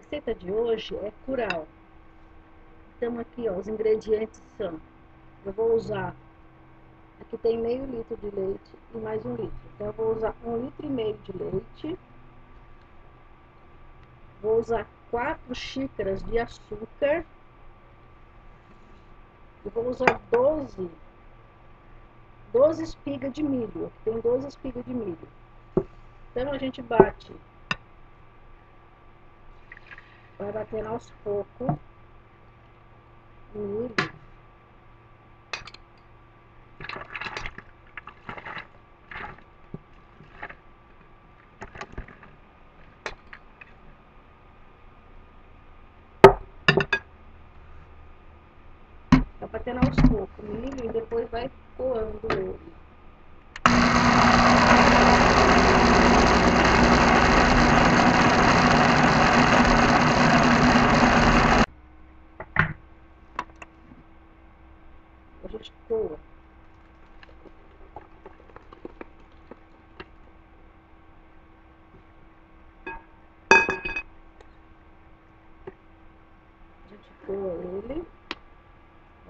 receita de hoje é curau. Então aqui, ó, os ingredientes são, eu vou usar, aqui tem meio litro de leite e mais 1 litro. Então eu vou usar 1,5 litro de leite. Vou usar 4 xícaras de açúcar. E vou usar 12 espigas de milho. Aqui tem 12 espigas de milho. Então a gente bate, vai batendo aos poucos o milho. Vai batendo aos poucos o milho e depois vai coando ele. A gente coa. A gente coa ele.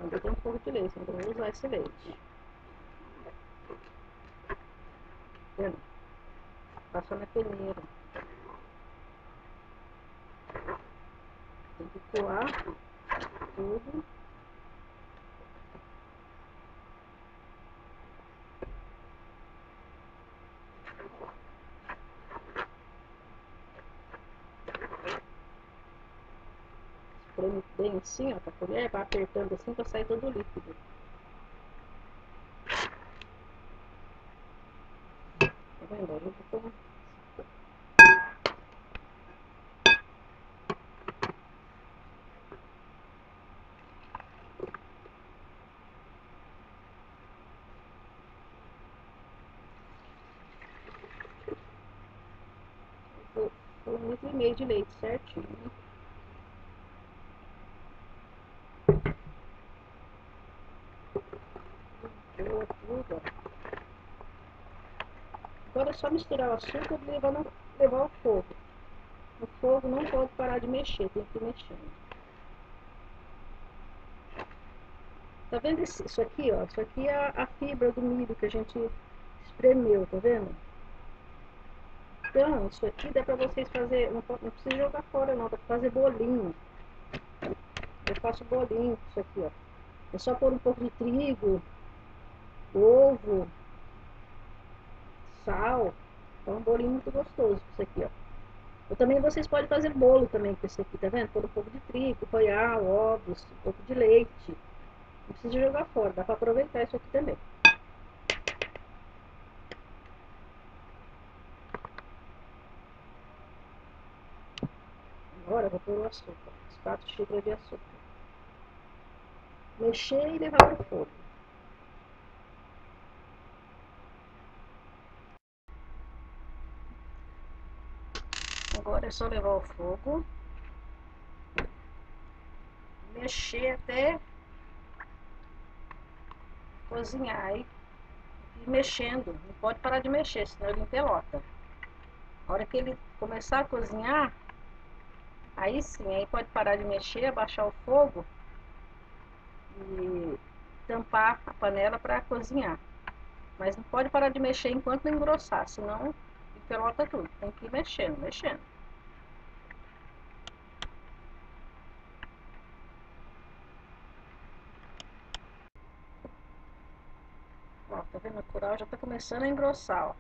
Ainda tem um pouco de leite, então eu vou usar esse leite. Vendo? Passa na peneira. Tem que coar tudo. Espreme bem assim, ó, com a colher, vai apertando assim para sair todo o líquido. Tá vendo? Eu vou pôr. Vou pôr 1,5 litro de leite certinho. Tudo. Agora é só misturar o açúcar e levar ao fogo. O fogo não pode parar de mexer, tem que ir mexendo. Tá vendo isso aqui, ó? Isso aqui é a fibra do milho que a gente espremeu, tá vendo? Então, isso aqui dá pra vocês fazer, não precisa jogar fora não, dá pra fazer bolinho. Eu faço bolinho com isso aqui, ó. É só pôr um pouco de trigo, ovo, sal. É um bolinho muito gostoso isso aqui, ó. Ou também vocês podem fazer bolo também com esse aqui, tá vendo? Pôr um pouco de trigo, coiar, ovos, um pouco de leite. Não precisa jogar fora, dá pra aproveitar isso aqui também. Agora eu vou pôr o açúcar, as 4 xícaras de açúcar. Mexer e levar ao fogo. Agora é só levar ao fogo. Mexer até cozinhar. E mexendo, não pode parar de mexer, senão ele empelota. A hora que ele começar a cozinhar, aí sim, aí pode parar de mexer, abaixar o fogo e tampar a panela para cozinhar. Mas não pode parar de mexer enquanto não engrossar, senão empelota tudo. Tem que ir mexendo, mexendo. Ó, tá vendo? O curau já tá começando a engrossar, ó.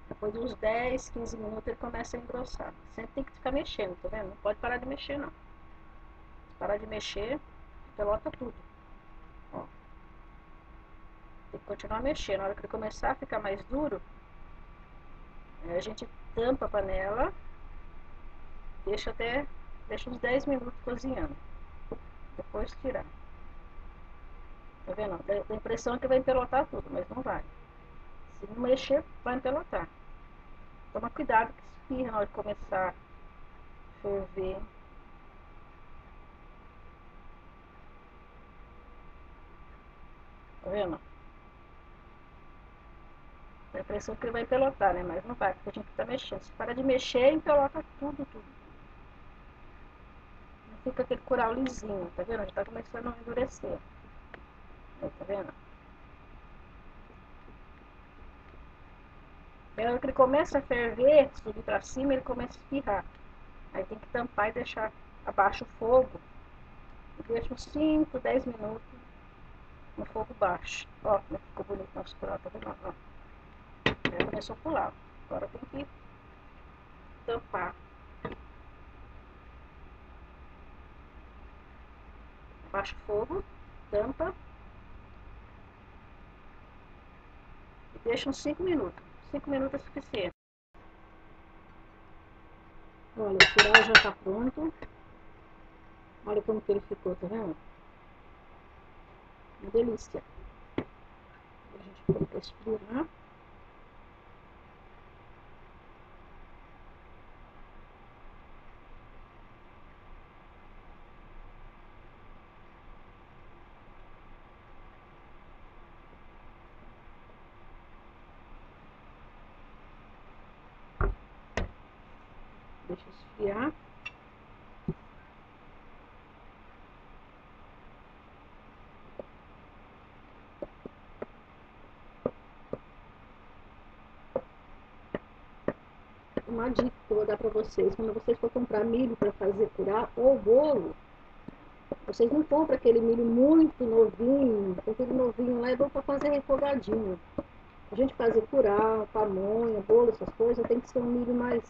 Depois de uns 10, 15 minutos ele começa a engrossar. Sempre tem que ficar mexendo, tá vendo? Não pode parar de mexer, não. Se parar de mexer, pelota tudo. Ó. Tem que continuar mexendo. Na hora que ele começar a ficar mais duro, a gente tampa a panela, deixa uns 10 minutos cozinhando. Depois tirar. Tá vendo? Dá a impressão que vai empelotar tudo, mas não vai. Se não mexer, vai empelotar. Toma cuidado que espirra na hora de começar a ferver. Tá vendo? Dá a impressão que ele vai empelotar, né? Mas não vai, porque a gente tá mexendo. Se parar de mexer, empelota tudo. fica aquele curau lisinho, tá vendo? Já tá começando a endurecer. Aí, tá vendo? Na hora que ele começa a ferver, subir pra cima, ele começa a espirrar. Aí tem que tampar e deixar abaixo o fogo. E deixa uns 5, 10 minutos no fogo baixo. Ó, como ficou bonito nosso curau, tá vendo? Ó. Já começou a pular. Agora tem que tampar. Abaixa o fogo, tampa. E deixa uns 5 minutos. 5 minutos é suficiente. Olha, o curau já tá pronto. Olha como que ele ficou, tá vendo? Uma delícia. A gente põe pra esfriar. Deixa esfriar. Uma dica que eu vou dar pra vocês: quando vocês for comprar milho para fazer curau ou bolo, vocês não compram aquele milho muito novinho, porque aquele novinho lá é bom para fazer refogadinho. A gente fazer curau, pamonha, bolo, essas coisas, tem que ser um milho mais,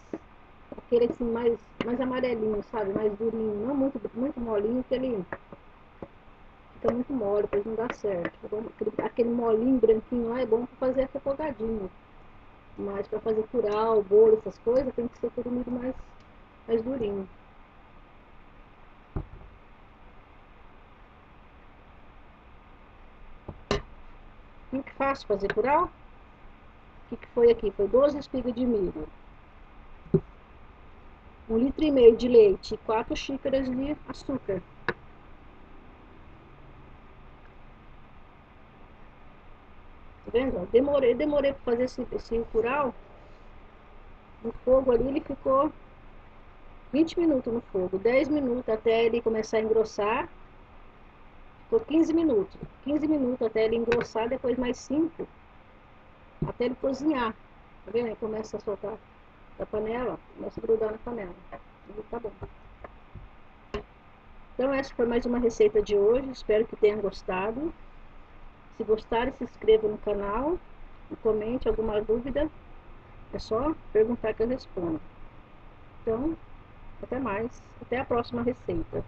aquele assim, mais amarelinho, sabe? Mais durinho, não muito molinho, que ele fica muito mole, depois não dá certo. Aquele molinho branquinho lá é bom para fazer refogadinho. Mas para fazer curau, bolo, essas coisas, tem que ser aquele milho mais durinho. E que fácil fazer curau? O que foi aqui? Foi 12 espigas de milho, 1,5 litro de leite e 4 xícaras de açúcar. Tá vendo? Demorei para fazer esse curau. No fogo ali ele ficou 20 minutos no fogo, 10 minutos até ele começar a engrossar. Ficou 15 minutos. 15 minutos até ele engrossar, depois mais 5 até ele cozinhar. Tá vendo? Aí começa a soltar da panela, começa a grudar na panela. E tá bom. Então essa foi mais uma receita de hoje, espero que tenham gostado. Se gostarem, se inscreva no canal e comente alguma dúvida, é só perguntar que eu respondo. Então, até mais, até a próxima receita.